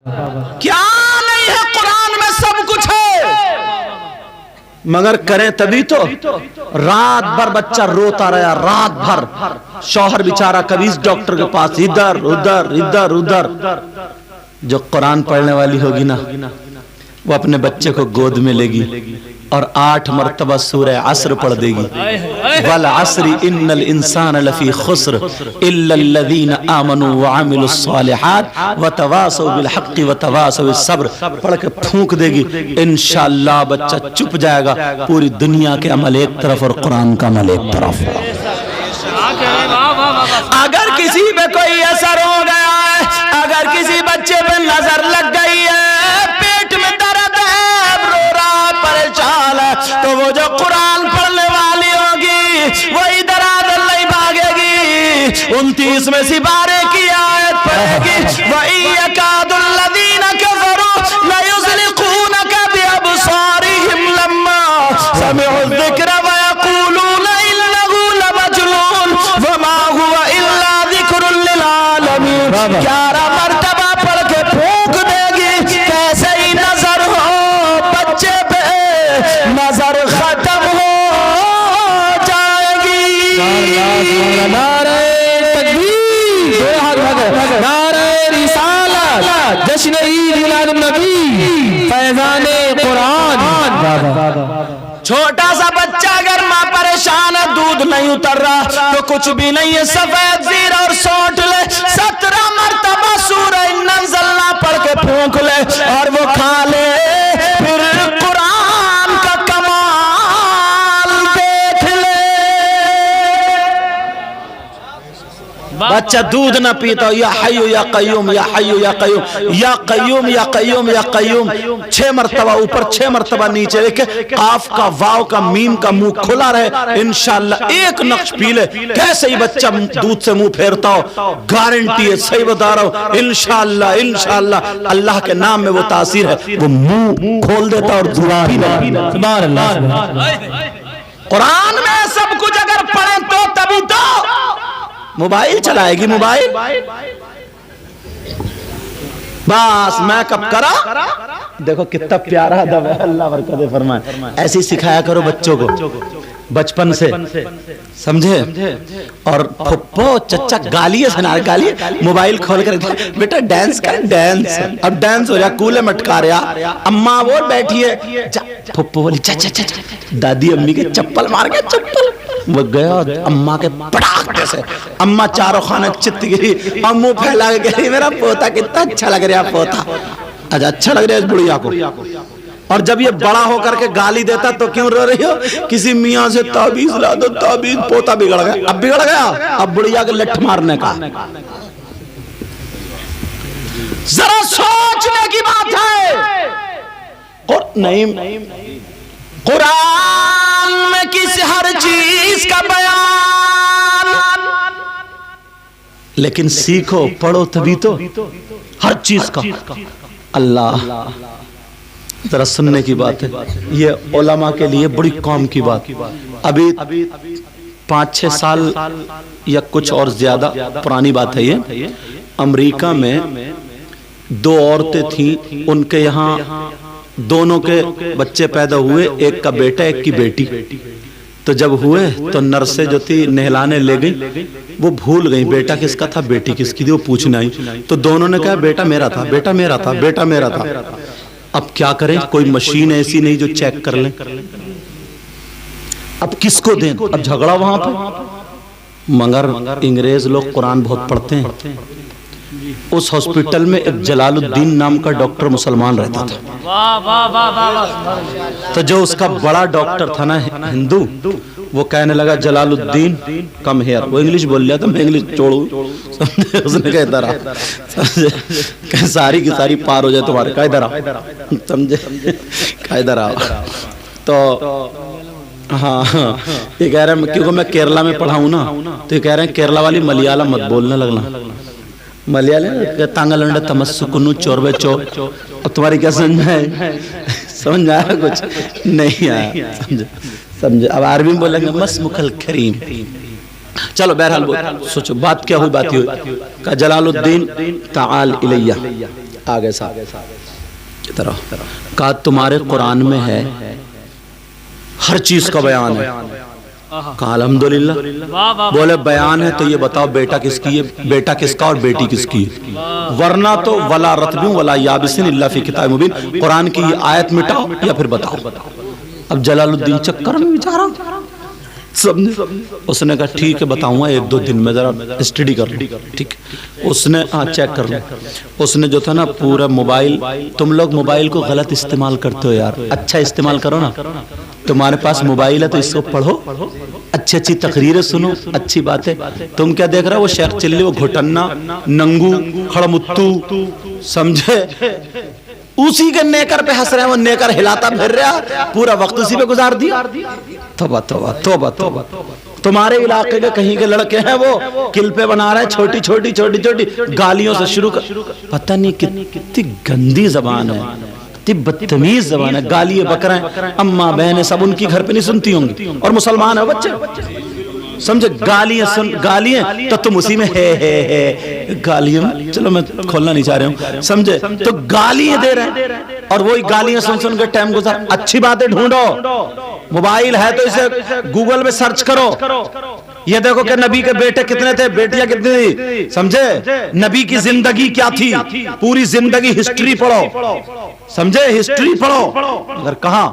کیا نہیں ہے قرآن میں؟ سب کچھ ہے، مگر کریں تبھی تو۔ رات بھر بچہ روتا رہا، رات بھر شوہر بیچارہ کبھی اس ڈاکٹر کے پاس، ادھر ادھر ادھر ادھر۔ جو قرآن پڑھنے والی ہوگی نا وہ اپنے بچے کو گود میں لے گی اور 8 مرتبہ سورہ عصر پڑھ دے گی، والعصر ان الانسان لفی خسر الا الذین آمنوا وعملوا الصالحات وتواصوا بالحق وتواصوا بالصبر پڑھ کے پھونک دے گی، انشاءاللہ بچہ چپ جائے گا، پوری دنیا کے عمل ایک طرف اور قرآن کا عمل ایک طرف۔ اگر کسی پہ کوئی اثر ہو گیا ہے، اگر کسی بچے پہ نظر لگ گئی ہے، پیٹ میں درد ہے، رو رہا پریشان ہے، تو وہ جو قرآن پڑھنے والی ہوگی وہ ادھر ادھر نہیں بھاگے گی، 29 میں سپارے کی آیت پڑھے گی، وَإِن يَكَادُ الَّذِينَ كَفَرُوا لَيُزْلِقُونَكَ بِأَبْصَارِهِمْ لَمَّا سَمِعُوا الذِّكْرَ وَيَقُولُونَ إِنَّهُ لَمَجْنُونٌ وَمَا هُوَ إِلَّا ذِكْرٌ لِّلْعَالَمِينَ۔ 11 مرتبہ پڑھ کے پھونک دے گی، کیسے ہی نظر ہو بچے پہ نظر ختم ہو جائے گی۔ نعرہ تکبیر، نعرہ رسالت، جشن عید میلاد النبی، فیضان قرآن۔ چھوٹا سا بچہ اگر ماں پریشان ہے، دودھ نہیں اتر رہا تو کچھ بھی نہیں ہے، سفید زیرہ اور سونٹ لے، 17 مرتبہ سورہ انزلنا پڑھ کے پھونک لے اور وہ کھا لے، پھر قرآن کا کمال دیکھ لے۔ بچہ دودھ نہ پیتا، یا حیو یا قیوم، یا حیو یا قیوم، یا قیوم یا قیوم یا قیوم، 6 مرتبہ اوپر 6 مرتبہ نیچے، لکھے قاف کا واو کا میم کا منہ کھلا رہے، انشاءاللہ ایک نقش پی لے، کیسے ہی بچہ دودھ سے منہ پھیرتا ہو، گارنٹی ہے، صحیح بتا رہا ہوں، انشاءاللہ انشاءاللہ اللہ کے نام میں وہ تاثیر ہے، وہ منہ کھول دیتا اور دعا پینا۔ سبحان اللہ۔ قرآن میں سب کچھ اگر پڑھیں تو تبھی تو۔ موبائل چلائے گی، موبائل بس میں کب کرا، دیکھو کتنا پیارا ادب ہے، اللہ برکت فرمائے۔ ایسی سکھایا کرو بچوں کو بچپن سے، سمجھے؟ اور پھپھو چچا گالی ہے، سنا گالی، موبائل کھول کر بیٹا ڈینس کر، ڈینس، اب ڈینس ہو رہا، کولے مٹکا رہا، اماں وہ بیٹھی ہے، پھپھو بولی چچا چچا، دادی امی کے چپل مار کے، چپل وہ گیا اماں کے پڑاخ سے، اماں چاروں خانہ چت گری، امو پھیلا کے گئی، میرا پوتا کتنا اچھا لگ رہا، پوتا اچھا لگ رہا ہے اس بڑھیا کو۔ اور جب یہ بڑا ہو کر کے گالی دیتا تو کیوں رو رہی ہو؟ کسی میاں سے تعبیز لا دو، تعبیز، پوتا بگڑ گیا، اب بگڑ گیا، اب بڑھیا کے لٹھ مارنے کا۔ ذرا سوچنے کی بات ہے، نہیں قرآن میں کسی ہر چیز کا بیان، لیکن سیکھو پڑھو تبھی تو، ہر چیز کا۔ اللہ ذرا سننے کی بات ہے، یہ علماء کے لیے بڑی کام کی بات۔ ابھی 5-6 سال یا کچھ اور زیادہ پرانی بات ہے یہ، امریکہ میں 2 عورتیں تھیں، ان کے یہاں دونوں کے بچے پیدا ہوئے، ایک کا بیٹا ایک کی بیٹی، تو جب ہوئے تو نرسیں جو تھی نہلانے لے گئی، وہ بھول گئی بیٹا کس کا تھا بیٹی کس کی تھی، وہ پوچھنا ہی، تو دونوں نے کہا بیٹا میرا تھا، بیٹا میرا تھا، بیٹا میرا تھا۔ اب کیا کریں، کوئی مشین ایسی نہیں جو چیک کر لیں، اب کس کو دیں، اب جھگڑا وہاں پہ۔ مگر انگریز لوگ قرآن بہت پڑھتے ہیں، اس ہاسپٹل میں ایک جلال الدین نام کا ڈاکٹر مسلمان رہتا تھا، تو جو اس کا بڑا ڈاکٹر تھا نا ہندو، وہ کہنے لگا جلال الدین کم ہیئر، وہ انگلش بول لیا تھا، میں انگلش چھوڑوں، اس نے کہا ادھر آ، کہ ساری کی ساری پار ہو جائے تمہارے، کہا ادھر آ، سمجھے، کہا ادھر آ۔ تو ہاں یہ کہہ رہے ہیں کیونکہ میں کیرلا میں پڑھا ہوں نا، تو یہ کہہ رہے ہیں کیرلا والی ملیالم مت بولنے لگنا، ملیالم تانگلنڈ تمسکنو چوربے چو، اب تمہاری کیا سمجھ آئے، سمجھ آیا کچھ نہیں آیا، سمجھے، اب عربی میں بولیں گے مسمک الکریم۔ چلو بہرحال سوچو بات کیا ہوئی، بات ہوئی کہ جلال الدین تعال الیہ، آگے صاحب کی طرح کہا تمہارے قرآن میں ہے ہر چیز کا بیان ہے. کہا الحمدللہ. بولے بیان ہے تو یہ بتاؤ بیٹا کس کی ہے, بیٹا کس کا اور بیٹی کس کی ہے, ورنہ تو ولا رتبوں ولا یابسن الا فی کتاب مبین. قرآن کی یہ آیت مٹاؤ یا پھر بتاؤ. اب جلال الدین چکر میں بیچارہ اس نے کہا ٹھیک ہے بتاؤں گا 1-2 دن میں ذرا اسٹڈی کر لوں. ٹھیک اس نے چیک کر لوں. اس نے جو تھا نا پورا موبائل, تم لوگ موبائل کو غلط استعمال کرتے ہو یار, اچھا استعمال کرو نا. تمہارے پاس موبائل ہے تو اس کو پڑھو, اچھی اچھی تقریریں سنو, اچھی باتیں. تم کیا دیکھ رہا ہے وہ شیخ چلی وہ گھٹنا ننگو کھڑمتو سمجھے اسی کے نیکر پہ ہنس رہے ہیں, وہ نیکر ہلاتا پھر رہا, پورا وقت اسی پہ گزار دیا. توبہ توبہ توبہ توبہ. تمہارے علاقے کے کہیں کے لڑکے ہیں وہ کلپے بنا رہے ہیں چھوٹی چھوٹی چھوٹی چھوٹی گالیوں سے شروع کر. پتہ نہیں کتنی گندی زبان ہے, کتنی بدتمیز زبان ہے. گالی بکریں اماں بہنیں سب ان کی گھر پہ نہیں سنتی ہوں گی, اور مسلمان ہیں بچے سمجھے. گالیاں سن گالیاں تو تم اسی میں ہے گالیاں, چلو میں کھولنا نہیں چاہ رہا ہوں سمجھے, تو گالیاں دے رہے ہیں اور وہی گالیاں سن سن کے ٹائم گزار. اچھی باتیں ڈھونڈو, موبائل ہے تو اسے گوگل میں سرچ کرو, یہ دیکھو کہ نبی کے بیٹے کتنے تھے, بیٹیاں کتنی تھی سمجھے, نبی کی زندگی کیا تھی, پوری زندگی ہسٹری پڑھو سمجھے, ہسٹری پڑھو. اگر کہاں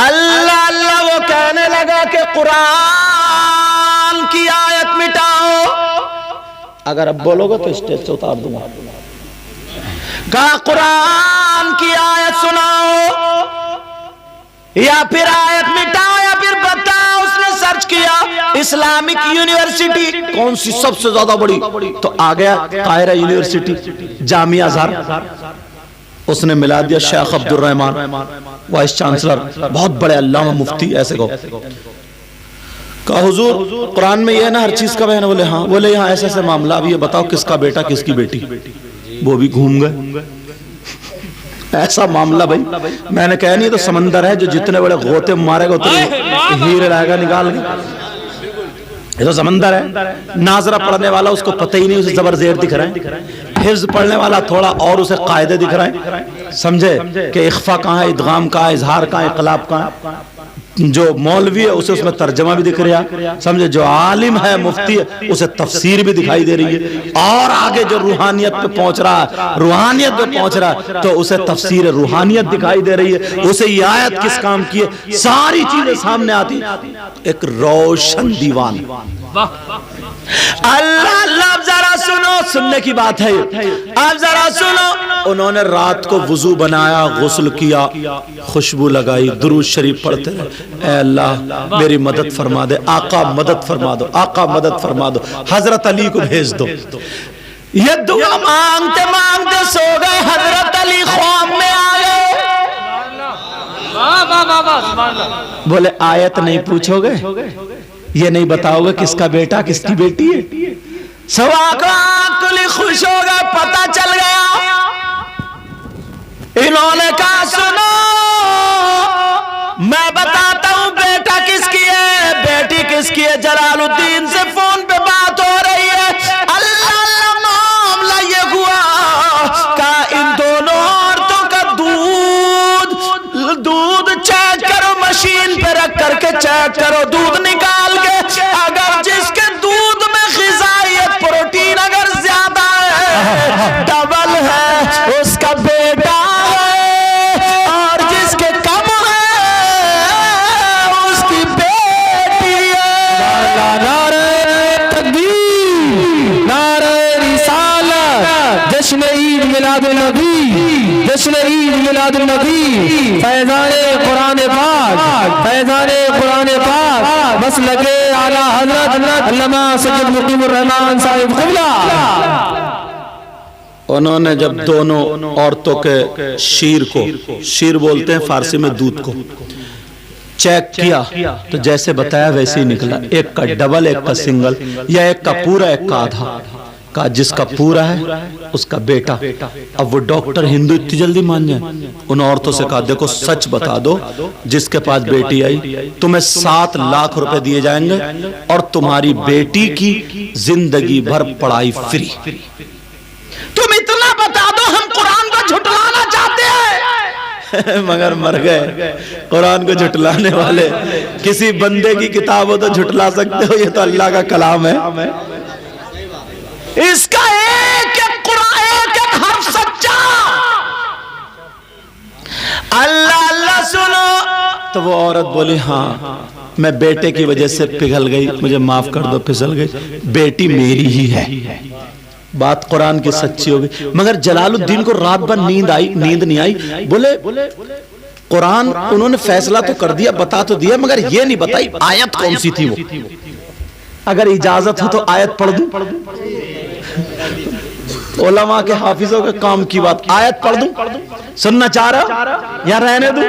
اللہ اللہ وہ کہنے لگا کہ قرآن کی آیت مٹاؤ, اگر اب بولو گے تو اسٹیج سے اتار دوں گا. کہا قرآن کی آیت سناؤ یا پھر آیت مٹاؤ یا پھر بتاؤ. اس نے سرچ کیا اسلامک یونیورسٹی کون سی سب سے زیادہ بڑی, تو آ گیا قاہرہ یونیورسٹی, جامعہ ازہر. اس نے ملا دیا شیخ عبد الرحمن وائس چانسلر, بہت بڑے علامہ مفتی ایسے کو. کہا حضور قرآن میں یہ ہے نا ہر چیز کا بیان ہے. بولے ہاں. بولے یہاں ایسے ایسے معاملہ, اب یہ بتاؤ کس کا بیٹا کس کی بیٹی. وہ بھی گھوم گئے. ایسا معاملہ بھائی میں نے کہا نہیں تو سمندر ہے جو جتنے بڑے غوطے مارے گا اتنے ہیرے لائے گا نکال کے. یہ تو سمندر ہے. ناظرہ پڑھنے والا اس کو پتہ ہی نہیں, اسے زبر زیر دکھ رہے ہیں. حفظ پڑھنے والا تھوڑا اور اسے قاعدے دکھ رہے ہیں سمجھے, کہ اخفا کہاں ہے, ادغام کہاں ہے, اظہار کہاں ہے, اقلاب کہاں ہے. جو مولوی ہے اسے اس میں ترجمہ بھی دکھ رہا سمجھے, جو عالم ہے مفتی ہے اسے تفسیر بھی دکھائی دے رہی ہے, اور آگے جو روحانیت پہ پہنچ رہا ہے, روحانیت پہ پہنچ رہا ہے تو اسے تفسیر روحانیت دکھائی دے رہی ہے, اسے یہ آیت کس کام کی ہے, ساری چیزیں سامنے آتی. ایک روشن دیوان. اللہ اللہ اب ذرا سنو, سننے کی بات ہے, اب ذرا سنو. انہوں نے رات کو وضو بنایا, غسل کیا, خوشبو لگائی, درود شریف پڑھتے رہے. اے اللہ میری مدد فرما دے, آقا مدد فرما دو, آقا مدد فرما دو, حضرت علی کو بھیج دو. یہ دعا مانگتے مانگتے سو گئے, حضرت علی خواب میں آ گئے. بولے آیت نہیں پوچھو گے, یہ نہیں بتاؤ گے کس کا بیٹا کس کی بیٹی ہے. سوا کا کلی خوش ہو گئے, پتہ چل گیا. انہوں نے کہا سنو میں بتاتا ہوں بیٹا کس کی ہے بیٹی کس کی ہے. جلال الدین سے فون پہ بات ہو رہی ہے. اللہ اللہ معاملہ یہ ہوا کہ ان دونوں عورتوں کا دودھ چیک کرو, مشین پہ رکھ کر کے چیک کرو, دودھ نکال کے اگر جس کے دودھ میں غذائیت پروٹین اگر زیادہ ہے ڈبل ہے اس کا بیٹا ہے, اور جس کے کم ہے اس کی بیٹی ہے. نعرہ تکبیر, نعرہ رسالت, جشن عید میلاد النبی, جشن عید میلاد النبی, فیضان قرآن پاک, فیضان قرآن پاک, بس لگے اعلیٰ حضرت علامہ سید مقیم الرحمان صاحب قبلہ. انہوں نے جب دونوں عورتوں کے شیر کو, شیر بولتے ہیں فارسی میں دودھ کو, چیک کیا تو جیسے بتایا ویسے ہی نکلا, ایک کا ڈبل ایک کا سنگل, یا ایک کا پورا ایک کا آدھا. کہا جس کا پورا ہے اس کا بیٹا. اب وہ ڈاکٹر ہندو اتنی جلدی مان جائیں. ان عورتوں سے کہا دیکھو سچ بتا دو, جس کے پاس بیٹی آئی تمہیں 7 لاکھ روپے دیے جائیں گے اور تمہاری بیٹی کی زندگی بھر پڑھائی فری. تم اتنا بتا دو ہم مگر مر گئے قرآن کو جھٹلانے والے. کسی بندے کی کتاب ہو تو جھٹلا سکتے ہو, یہ تو اللہ کا کلام ہے. اس کا ایک ایک قرآن ایک ایک حرف سچا. اللہ اللہ سنو. تو وہ عورت بولی ہاں میں بیٹے کی وجہ سے پگھل گئی, مجھے معاف کر دو, پھسل گئی, بیٹی میری ہی ہے. بات قرآن کی سچی ہوگی. مگر جلال الدین کو رات بھر نیند نہیں آئی. بولے قرآن انہوں نے فیصلہ تو کر دیا, بتا تو دیا, مگر یہ نہیں بتائی آیت کون سی تھی وہ. اگر اجازت ہو تو آیت پڑھ دوں. علماء کے حافظوں کے کام کی بات, آیت پڑھ دوں. سننا چاہ رہا یا رہنے دوں؟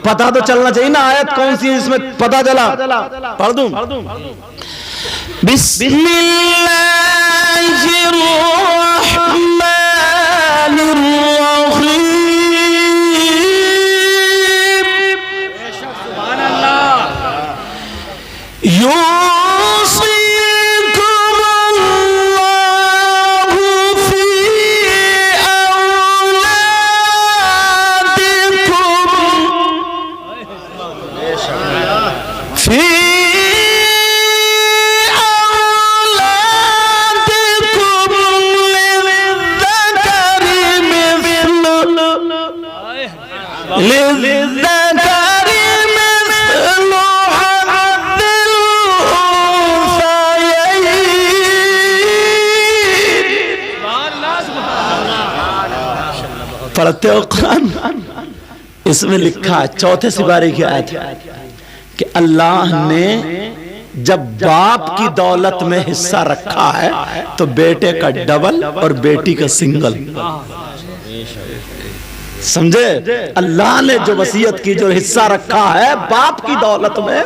پتا تو چلنا چاہیے نا آیت کون سی اس میں, پتا چلا. پڑھ دوں. بسم اللہ الرحمن الرحیم. سبحان اللہ. پڑھتے ہو قرآن؟ اس میں لکھا ہے چوتھے سپارے کی آیت کہ اللہ نے جب باپ کی دولت میں حصہ رکھا ہے تو بیٹے کا ڈبل اور بیٹی کا سنگل. سمجھے؟ اللہ نے جو وصیت کی, جو حصہ رکھا ہے باپ کی دولت میں,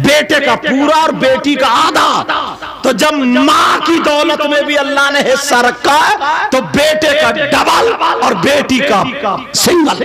بیٹے کا پورا اور بیٹی کا آدھا. تو جب ماں کی دولت میں بھی اللہ نے حصہ رکھا ہے تو بیٹے کا ڈبل اور بیٹی کا سنگل.